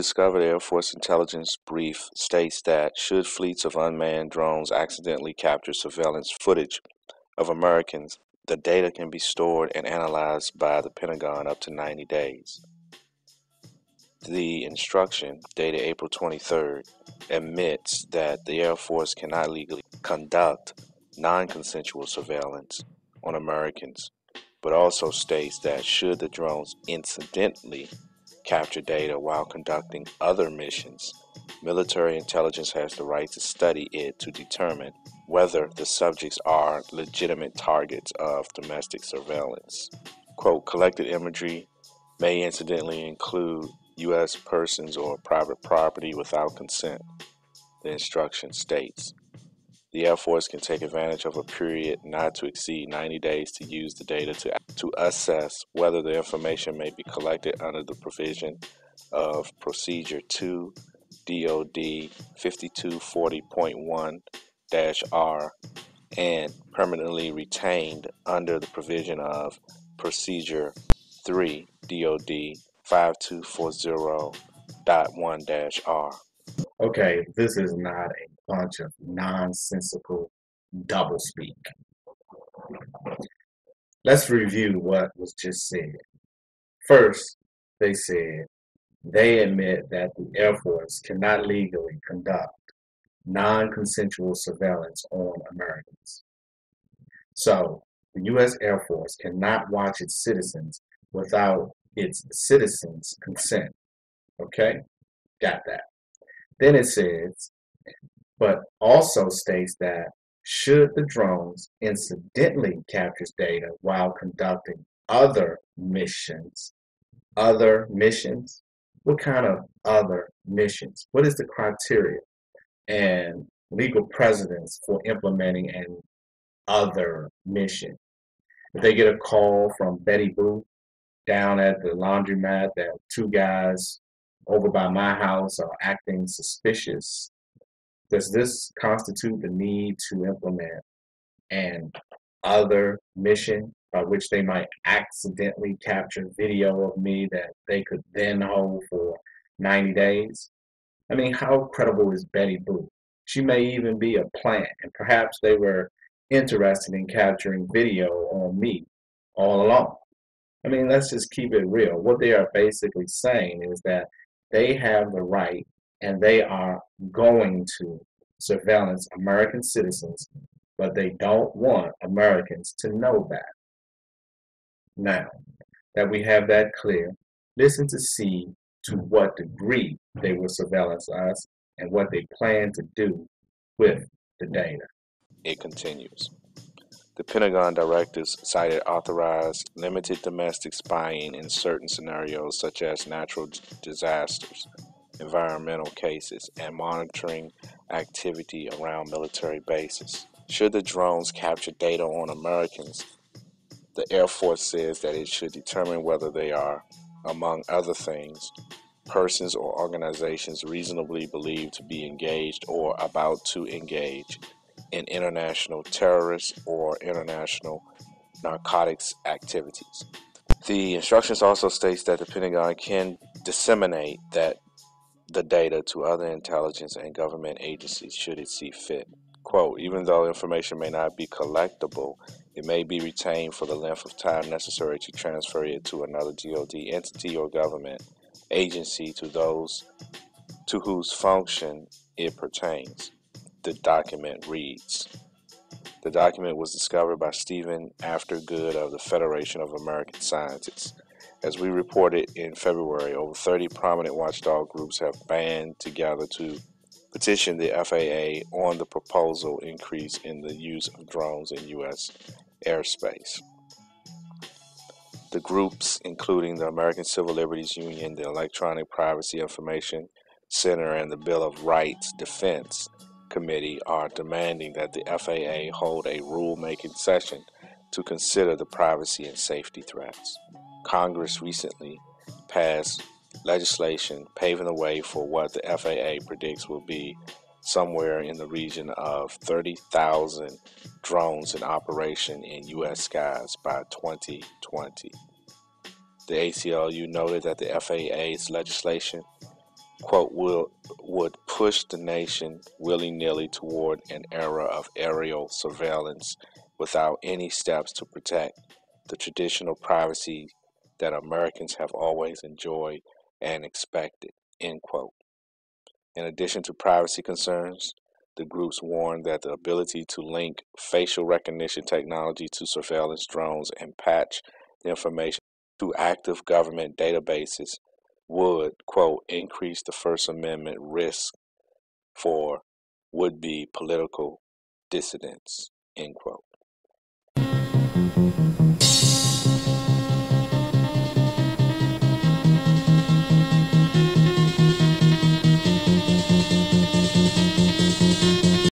discovered Air Force intelligence brief states that should fleets of unmanned drones accidentally capture surveillance footage of Americans, the data can be stored and analyzed by the Pentagon up to 90 days. The instruction, dated April 23rd, admits that the Air Force cannot legally conduct non-consensual surveillance on Americans, but also states that should the drones incidentally capture data while conducting other missions, military intelligence has the right to study it to determine whether the subjects are legitimate targets of domestic surveillance. Quote, collected imagery may incidentally include U.S. persons or private property without consent, the instruction states. The Air Force can take advantage of a period not to exceed 90 days to use the data to assess whether the information may be collected under the provision of Procedure 2 DOD 5240.1-R and permanently retained under the provision of Procedure 3 DOD 5240.1-R. Okay, this is not a bunch of nonsensical doublespeak. Let's review what was just said. First, they said they admit that the Air Force cannot legally conduct non-consensual surveillance on Americans. So, the U.S. Air Force cannot watch its citizens without its citizens' consent. Okay? Got that. Then it says, but also states that should the drones incidentally capture data while conducting other missions, what kind of other missions? What is the criteria and legal precedents for implementing an other mission? If they get a call from Betty Boo down at the laundromat that two guys over by my house are acting suspicious, does this constitute the need to implement an other mission by which they might accidentally capture video of me that they could then hold for 90 days? I mean, how credible is Betty Boo? She may even be a plant, and perhaps they were interested in capturing video on me all along. I mean, let's just keep it real. What they are basically saying is that they have the right and they are going to surveillance American citizens, but they don't want Americans to know that. Now that we have that clear, listen to see to what degree they will surveillance us and what they plan to do with the data. It continues. The Pentagon directives cited authorized limited domestic spying in certain scenarios such as natural disasters, environmental cases, and monitoring activity around military bases. Should the drones capture data on Americans, the Air Force says that it should determine whether they are, among other things, persons or organizations reasonably believed to be engaged or about to engage in international terrorist or international narcotics activities. The instructions also states that the Pentagon can disseminate the data to other intelligence and government agencies should it see fit. Quote, even though information may not be collectible, it may be retained for the length of time necessary to transfer it to another DoD entity or government agency to whose function it pertains. The document reads. The document was discovered by Stephen Aftergood of the Federation of American Scientists. As we reported in February, over 30 prominent watchdog groups have banded together to petition the FAA on the proposal increase in the use of drones in U.S. airspace. The groups, including the American Civil Liberties Union, the Electronic Privacy Information Center, and the Bill of Rights Defense Committee, are demanding that the FAA hold a rule-making session to consider the privacy and safety threats. Congress recently passed legislation paving the way for what the FAA predicts will be somewhere in the region of 30,000 drones in operation in U.S. skies by 2020. The ACLU noted that the FAA's legislation quote, would push the nation willy-nilly toward an era of aerial surveillance without any steps to protect the traditional privacy that Americans have always enjoyed and expected, end quote. In addition to privacy concerns, the groups warned that the ability to link facial recognition technology to surveillance drones and patch the information to active government databases would, quote, increase the First Amendment risk for would be political dissidents, end quote.